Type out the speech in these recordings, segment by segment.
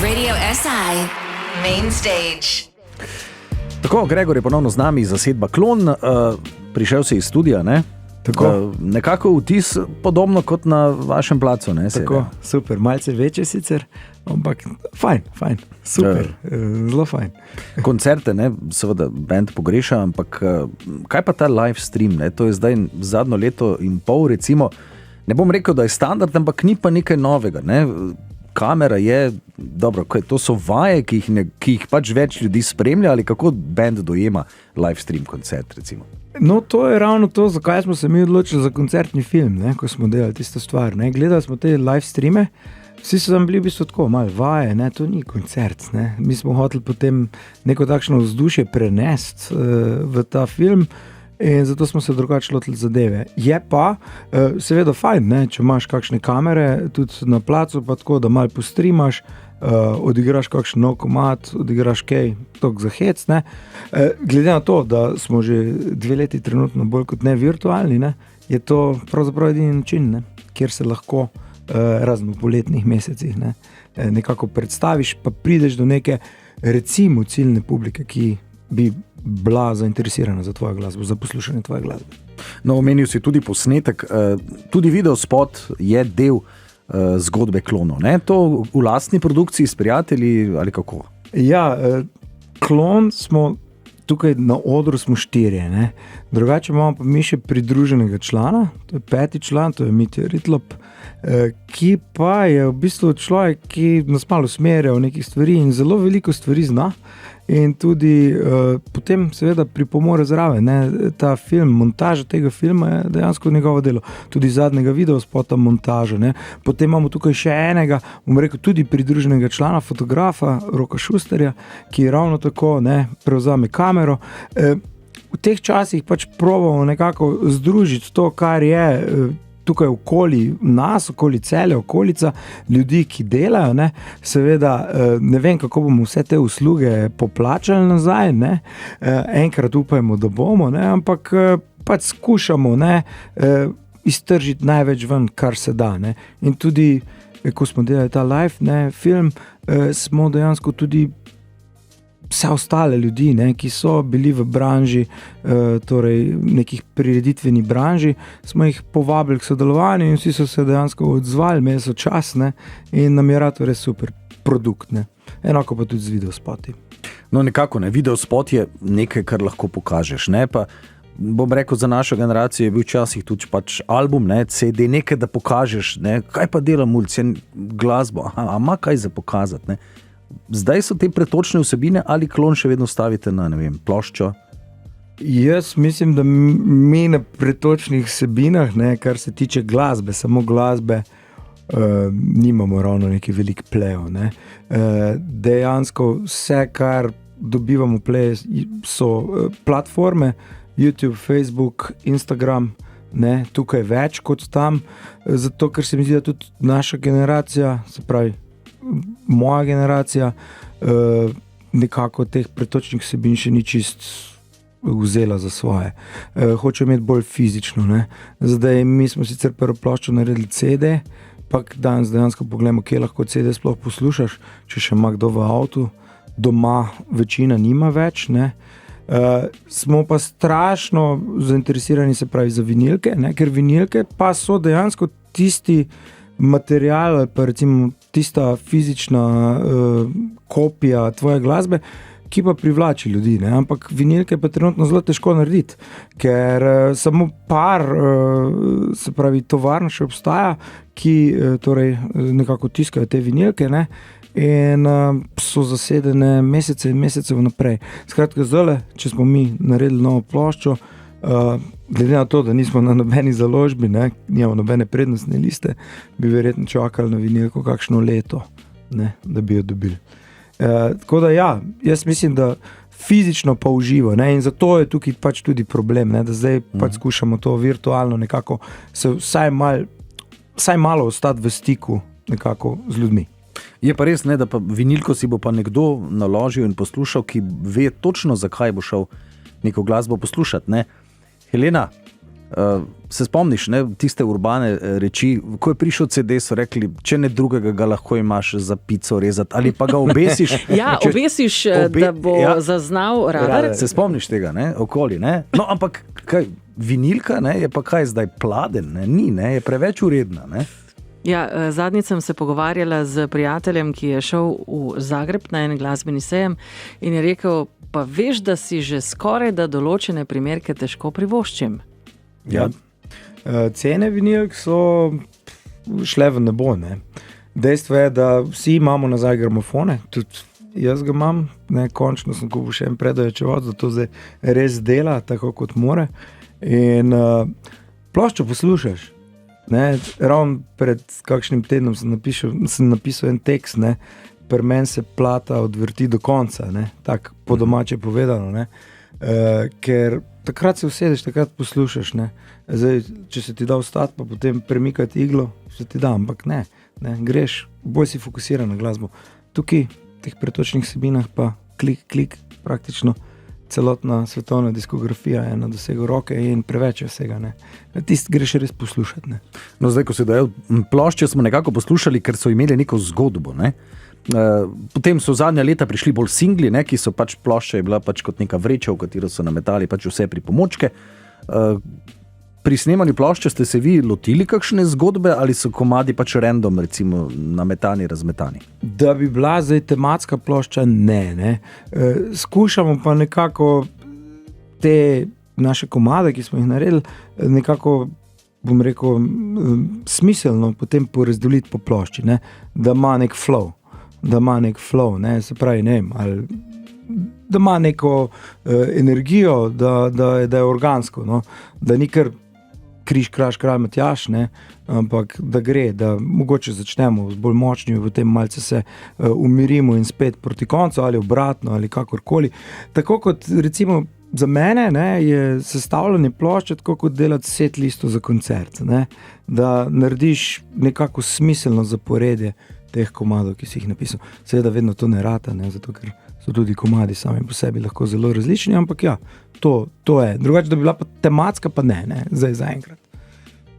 Radio SI Main Stage. Tako, Gregor je ponovno z nami, zasedba Klon, prišel si iz studia, ne? Tako. Nekako vtis podobno kot na vašem placu, ne? Tako, super, malce večje sicer, ampak fajn, super, zelo fajn. Koncerte, ne, seveda band pogreša, ampak kaj pa ta live stream, ne? To je zdaj zadnjo leto in pol, recimo, ne bom rekel, da je standard, ampak ni pa nekaj novega, ne? Kamera je, dobro, to so vaje, ki jih pač več ljudi spremlja, ali kako band dojema live stream koncert, recimo? No, to je ravno to, zakaj smo se mi odločili za koncertni film, ne, ko smo delali tisto stvar, ne. Gledali smo te live streame, vsi so tam bili v bistvu tako, malo vaje, ne, to ni koncert, ne. Mi smo hoteli potem neko takšno vzdušje prenesti v ta film, in zato smo se drugače lotili zadeve. Je pa seveda fajn, ne, če imaš kakšne kamere tudi na placu, pa tako, da malo postrimaš, odigraš kakšen nov komad, odigraš kaj, tok za hec, ne. Glede na to, da smo že 2 leti trenutno bolj kot ne virtualni, ne, je to pravzaprav edini način, ne, kjer se lahko razen v poletnih mesecih, ne, nekako predstaviš, pa prideš do neke recimo ciljne publike, ki bi bila zainteresirana za tvojo glasbo, za poslušanje tvoje glasbe. No, omenil si tudi posnetek, tudi videospot je del zgodbe Klonov, ne? To v lastni produkciji s prijatelji ali kako? Ja, Klon smo tukaj na odru smo 4, ne? Drugače imamo pa mi še pridruženega člana, to je 5. član, to je Mitja Ritlop, ki pa je v bistvu človek, ki nas malo usmerja v nekih stvari in zelo veliko stvari zna. In tudi potem seveda pripomore zraven, ne, ta film, montaža tega filma je dejansko njegovo delo, tudi zadnjega videospota montaža, ne. Potem imamo tukaj še enega, bom rekel, tudi pridruženega člana, fotografa, Roka Šusterja, ki ravno tako, ne, prevzame kamero. V teh časih pač probamo nekako združiti to, kar je tukaj okoli nas, okoli Celja, okolica, ljudi, ki delajo, ne, seveda ne vem, kako bomo vse te usluge poplačali nazaj, ne, enkrat upajmo, da bomo, ne, ampak pač skušamo, ne, iztržiti največ ven, kar se da, ne, in tudi, ko smo delali ta live, ne, film, smo dejansko tudi vse ostale ljudi, ne, ki so bili v branži, torej nekih prireditveni branži, smo jih povabili k sodelovanju in vsi so se dejansko odzvali, imeli so čas, ne, in nam je rad res super produkt, ne. Enako pa tudi z videospoti. No, nekako, ne, videospot je nekaj, kar lahko pokažeš, ne, pa bom rekel, za našo generacijo je bil včasih tudi pač album, ne, CD, nekaj, da pokažeš, ne, kaj pa dela mulc, glasbo, a ima kaj za pokazati, ne. Zdaj so te pretočne vsebine ali Klon še vedno stavite na, ne vem, ploščo? Jaz mislim, da mi na pretočnih vsebinah, ne, kar se tiče glasbe, samo glasbe, nimamo ravno neki velik plejo, ne. Dejansko vse, kar dobivamo play, so platforme, YouTube, Facebook, Instagram, ne, tukaj več kot tam, zato ker se mi zdi, da tudi naša generacija, se pravi, moja generacija, nekako teh pretočnih vsebin še ni čist vzela za svoje. Hoče imeti bolj fizično, ne. Zdaj, mi smo sicer prvo ploščo naredili CD, pa danes dejansko pogledamo, kje lahko CD sploh poslušaš, če še ima kdo v avtu, doma večina nima več, ne. Smo pa strašno zainteresirani, se pravi, za vinilke, ne, ker vinilke pa so dejansko tisti material, pa recimo tista fizična kopija tvoje glasbe, ki pa privlači ljudi, ne? Ampak vinilke pa trenutno zelo težko narediti, ker samo par, se pravi, tovarn še obstaja, ki torej nekako tiskajo te vinilke, ne? In so zasedene mesece in mesece vnaprej. Skratka, zdajle, če smo mi naredili novo ploščo, glede na to, da nismo na nobeni založbi, ne, nimamo nobene prednostne liste, bi verjetno čakali na vinilko kakšno leto, ne, da bi jo dobili. Tako da ja, jaz mislim, da fizično pa uživo, ne, in zato je tukaj pač tudi problem, ne, da zdaj pač skušamo to virtualno nekako se vsaj malo ostati v stiku nekako z ljudmi. Je pa res, ne, da pa vinilko si bo pa nekdo naložil in poslušal, ki ve točno, zakaj bo šel neko glasbo poslušati, ne. Helena, Se spomniš, ne, tiste urbane reči, ko je prišel CD, so rekli, če ne drugega ga lahko imaš za pico rezati, ali pa ga obesiš. Obesiš, da bo zaznal radar. Se spomniš tega, ne, okoli, ne? No, ampak kaj, vinilka, ne, je pa kaj zdaj pladen, ne? Ni, ne, je preveč uredna, ne? Zadnjič sem se pogovarjala z prijateljem, ki je šel v Zagreb na en glasbeni sejem in je rekel, pa veš, da si že skoraj da določene primerke težko privoščim. Ja. Cene vinilk so šle v nebo, ne. Dejstvo je, da vsi imamo nazaj gramofone, tudi jaz ga imam, ne, končno sem kupil še en predajočevac, da to zdaj res dela, tako kot mora. In ploščo poslušaš, ne, ravno pred kakšnim tednom sem napisal en tekst, ne, pri meni se plata odvrti do konca, ne, tako po domače povedano, ne, ker takrat se usedeš, takrat poslušaš, ne. Zdaj, če se ti da vstati, pa potem premikati iglo, se ti da, ampak ne, greš, bolj si fokusiran na glasbo. Tukaj, v teh pretočnih vsebinah pa klik, praktično celotna svetovna diskografija je na dosegu roke in preveč je vsega, ne. Tisti greš res poslušati, ne. No, zdaj, ko se dajo plošče, smo nekako poslušali, ker so imeli neko zgodbo, ne. Potem so zadnja leta prišli bolj singli, ne, ki so pač plošča je bila pač kot neka vreča, v katero so nametali pač vse pripomočke. Pri snemanju plošče ste se vi lotili kakšne zgodbe ali so komadi pač random, recimo nametani, razmetani? Da bi bila zdaj tematska plošča, ne. Skušamo pa nekako te naše komade, ki smo jih naredili, nekako, bom rekel, smiselno potem porazdeliti po plošči, ne, da ima nek flow, ne, se pravi, ne vem, ali da ima neko energijo, da je organsko, no, da ni kar križ, kraž, kralj, Matjaž, ne, ampak da gre, da mogoče začnemo z bolj močnimi, potem malce se umirimo in spet proti koncu, ali obratno, ali kakorkoli. Tako kot recimo za mene, ne, je sestavljanje plošče tako kot delati set listov za koncert, ne, da narediš nekako smiselno zaporedje teh komadov, ki si jih napisal. Seveda vedno to ne rata, ne, zato ker so tudi komadi sami po sebi lahko zelo različni, ampak ja, to je. Drugače, da bi bila pa tematska, pa ne, zdaj zaenkrat.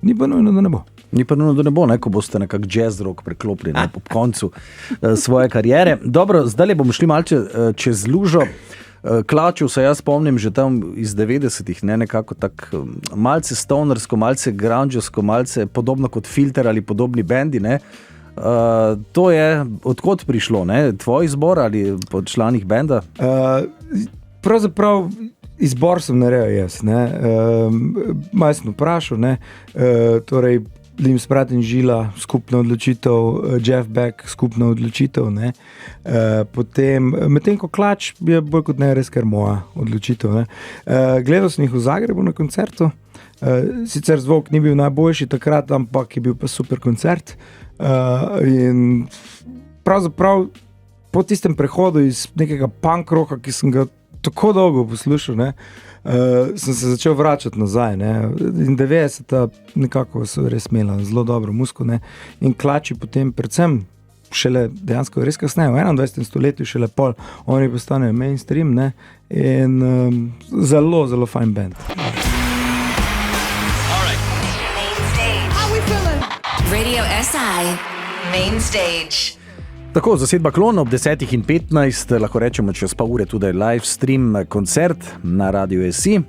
Ni pa nujno, da ne bo. Ni pa nujno, da ne bo, ne, ko boste nekak jazz rock preklopili, ne, po koncu svoje kariere. Dobro, zdaj bomo šli malce čez lužo. Klačil se, jaz spomnim že tam iz 90-ih, ne, nekako tak malce stonersko, malce grungeovsko, malce podobno kot Filter ali podobni bendi, ne. To je odkot prišlo, ne? Tvoj izbor ali po članih benda? Pravzaprav izbor sem naredil jaz, ne. Malo sem vprašal, ne. Torej Lim Sprat in Žila, skupna odločitev, Jeff Beck, skupna odločitev, ne. Potem, medtem ko Klač je bolj kot ne res kar moja odločitev, ne. Gledal sem jih v Zagrebu na koncertu, sicer zvok ni bil najboljši takrat, ampak je bil pa super koncert. In pravzaprav po tistem prehodu iz nekega punk rocka, ki sem ga tako dolgo poslušal, ne, sem se začel vračati nazaj, ne. In 90-ta nekako so res imela zelo dobro muziko, ne. In Klači potem predvsem šele dejansko res kasneje, v 21. stoletju šele pol, oni postanejo mainstream, ne. In zelo, zelo fajn band. Radio SI, Main Stage. Tako, zasedba Klon ob 10:15, lahko rečemo čez pol ure tudi live stream koncert na Radio SI.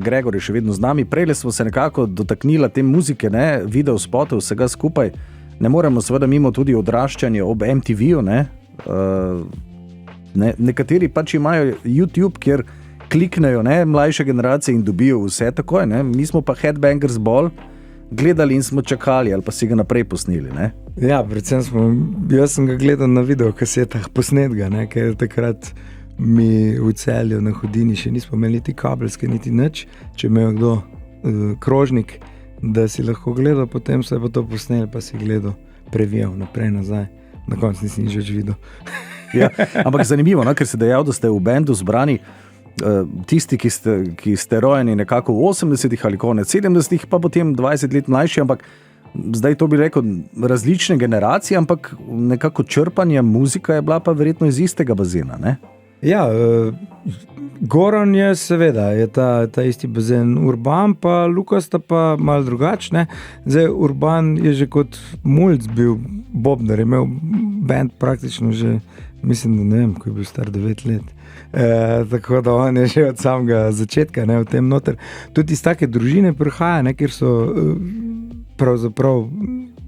Gregor je še vedno z nami. Prejle smo se nekako dotaknila te muzike, ne, video spotov, vsega skupaj. Ne moremo seveda mimo tudi odraščanja ob MTV-ju, ne. Nekateri pač imajo YouTube, kjer kliknejo, ne, mlajše generacije in dobijo vse takoj, ne. Mi smo pa Headbangers Ball gledali in smo čakali, ali pa si ga naprej posneli, ne? Ja, predvsem jaz sem ga gledal na videokasetah posnetega, ne, ker takrat mi v Celju na Hudini še nismo imeli niti kabelske, niti nič, če imel kdo krožnik, da si lahko gledal, potem se je pa to posneli, pa si gledal, previjal naprej, nazaj, na koncu nisi nič več videl. Ja, ampak zanimivo, no, ker si dejal, da ste v bendu zbrani tisti, ki ste rojeni nekako v 80-ih ali konec 70-ih, pa potem 20 let mlajši, ampak zdaj to bi rekel različne generacije, ampak nekako črpanje muzika je bila pa verjetno iz istega bazena, ne? Ja, Goran je seveda, je ta isti bazen. Urban pa Luka sta pa malo drugačne. Zdaj, Urban je že kot mulc bil bobnar, je imel band praktično že, mislim, da ne vem, ko je bil star 9 let. Tako da on je že od samega začetka, ne, v tem noter. Tudi iz take družine prihaja, ne, kjer so pravzaprav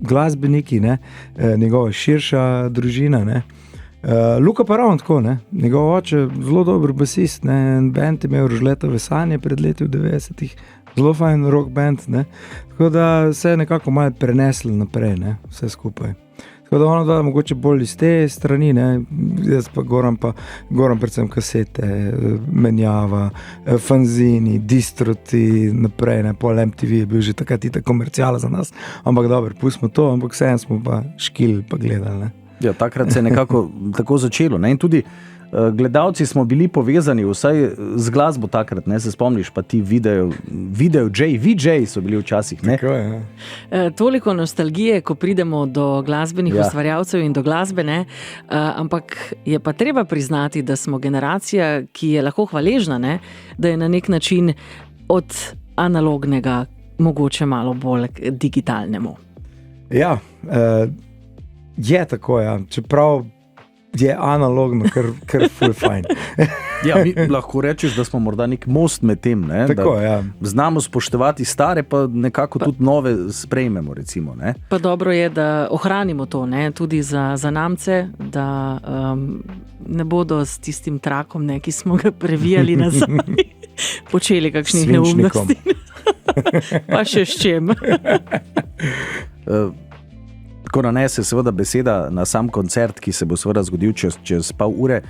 glasbeniki, ne, njegova širša družina, ne. Luka pa ravno tako, ne? Njegov oče, zelo dober basist, ne? En band je imel Rožletove sanje pred leti v 90-ih, zelo fajn rock band, ne? Tako da se je nekako malo preneslo naprej, ne? Vse skupaj. Tako da ono da mogoče bolj iz te strani, ne? Jaz pa Goran predvsem kasete, menjava, fanzini, distroti, naprej, ne? Pol MTV je bil že takrat komercijala za nas, ampak dobro, pustimo to, ampak vseeno smo pa škili pa gledali, ne? Ja, takrat se je nekako tako začelo, ne? In tudi gledalci smo bili povezani vsaj z glasbo takrat, ne? Se spomniš, pa ti video VJ so bili včasih, ne? Tako je, ja. Toliko nostalgije, ko pridemo do glasbenih ustvarjalcev in do glasbe, ne? Ampak je pa treba priznati, da smo generacija, ki je lahko hvaležna, ne? Da je na nek način od analognega mogoče malo bolj k digitalnemu. Ja, je tako, ja. Čeprav je analogno, kar ful fajn. Ja, mi lahko rečeš, da smo morda nek most med tem, ne? Tako, da ja. Znamo spoštovati stare, pa nekako tudi nove sprejmemo, recimo, ne? Pa dobro je, da ohranimo to, ne? Tudi za namce, da ne bodo s tistim trakom, ne, ki smo ga previjali nazaj, počeli kakšnih neumnosti. Pa še s čem. Ko nanese seveda beseda na sam koncert, ki se bo seveda zgodil čez pol ure.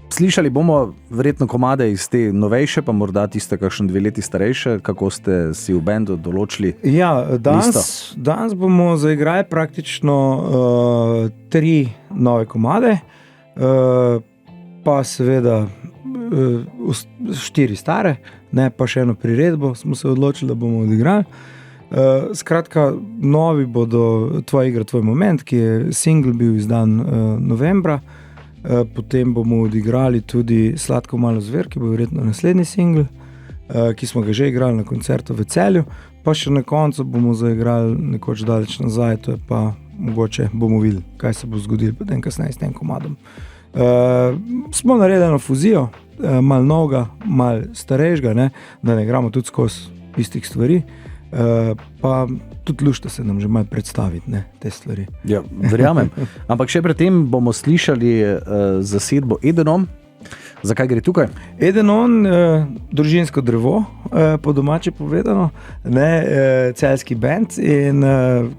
Slišali bomo verjetno komade iz te novejše, pa morda tiste kakšne 2 leti starejše, kako ste si v bendu določili listo? Ja, danes bomo zaigrali praktično 3 nove komade, pa seveda 4 stare, ne, pa še eno priredbo smo se odločili, da bomo odigrali. Skratka, novi bodo Tvoja igra, tvoj moment, ki je single bil izdan novembra, potem bomo odigrali tudi Sladko malo zver, ki bo verjetno naslednji single, ki smo ga že igrali na koncertu v Celju, pa še na koncu bomo zaigrali nekoč daleč nazaj, to je pa mogoče bomo videli, kaj se bo zgodilo potem kasneje s tem komadom. Smo naredili eno fuzijo, malo novega, malo starejšega, ne, da ne igramo tudi skozi istih stvari. Pa tudi lušta se nam že malo predstaviti, ne, te stvari. Ja, verjamem. Ampak še predtem bomo slišali zasedbo Edenon. Zakaj gre tukaj? Edenon, družinsko drevo, po domače povedano, ne, celjski band, in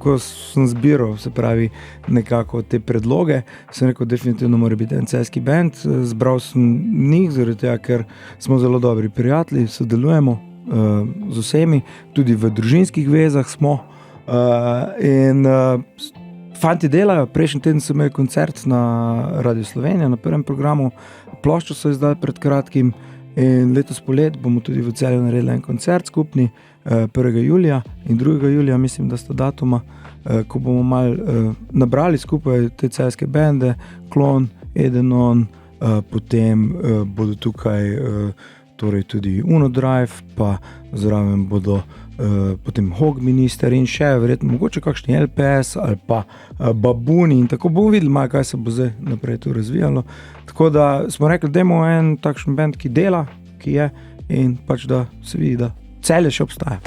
ko sem zbiral, se pravi, nekako te predloge, sem rekel, definitivno mora biti en celjski band. Zbral sem njih, zaradi tega, ker smo zelo dobri prijatelji, sodelujemo z vsemi, tudi v družinskih vezah smo, in fanti delajo. Prejšnji teden sem imel koncert na Radio Slovenija, na prvem programu, ploščo so izdali pred kratkim, in letos polet bomo tudi v Celju naredili en koncert skupni, 1. julija in 2. julija, mislim, da sta datuma, ko bomo malo nabrali skupaj te celjske bende, Klon, Edenon, potem bodo tukaj torej tudi Uno Drive, pa zraven bodo potem Hog Minister in še verjetno mogoče kakšni LPS ali pa Babuni, in tako bomo videli malo, kaj se bo zdaj naprej tu razvijalo. Tako da smo rekli, dajmo en takšen band, ki dela, ki je, in pač da se vidi, da Celje še obstaja.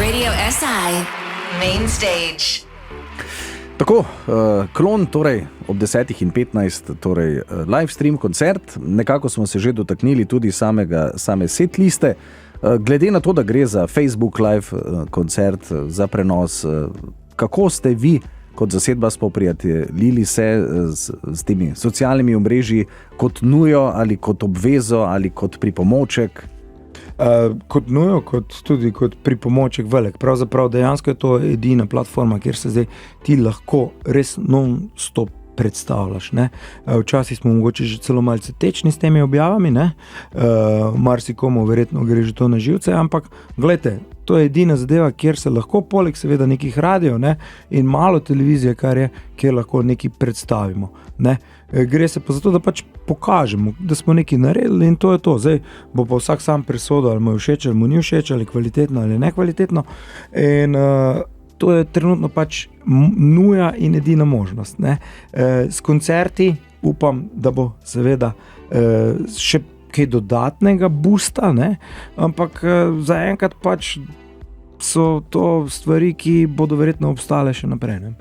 Radio SI Main Stage. Tako, Klon, torej ob 10:15, torej live stream koncert. Nekako smo se že dotaknili tudi same set liste. Glede na to, da gre za Facebook live koncert, za prenos, kako ste vi kot zasedba spoprijateljili se s temi socialnimi omrežji kot nujo ali kot obvezo ali kot pripomoček? Kot nujo, tudi kot pripomoček velik. Pravzaprav dejansko je to edina platforma, kjer se zdaj ti lahko res non-stop predstavljaš. Ne? Včasih smo mogoče že celo malce tečni s temi objavami, marsikomu verjetno gre že to na živce, ampak gledajte, to je edina zadeva, kjer se lahko poleg seveda nekih radijev in malo televizije, kjer lahko nekaj predstavimo. Ne? Gre se pa zato, da pač pokažemo, da smo nekaj naredili in to je to. Zdaj bo pa vsak sam presodil, ali mu je všeč, ali mu ni všeč, ali kvalitetno ali nekvalitetno. In to je trenutno pač nuja in edina možnost. S koncerti upam, da bo seveda še kaj dodatnega boosta, ampak zaenkrat pač so to stvari, ki bodo verjetno obstale še naprej.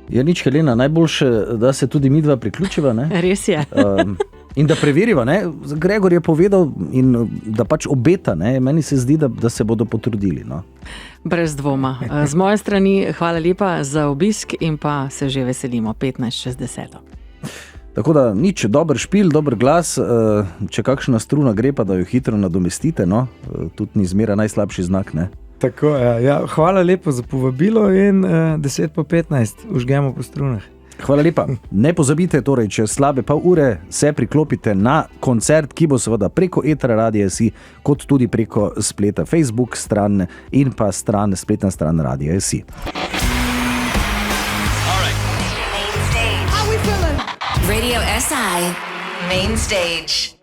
Je nič, Helena, najboljše, da se tudi midva priključiva. Res je. In da preveriva. Gregor je povedal, in da pač obeta. Meni se zdi, da se bodo potrudili. Brez dvoma. Z moje strani hvala lepa za obisk in pa se že veselimo 15:60. Tako da nič, dober špil, dober glas, če kakšna struna gre, pa da jo hitro nadomestite, tudi ni zmeraj najslabši znak. Tako, ja. Hvala lepo za povabilo in 10:15 užgemo po strunah. Hvala lepa. Ne pozabite, torej, če slabe pol ure se priklopite na koncert, ki bo seveda preko Etra Radia SI, kot tudi preko spleta Facebook stran in pa spletna stran Radia SI. Radio SI Main Stage.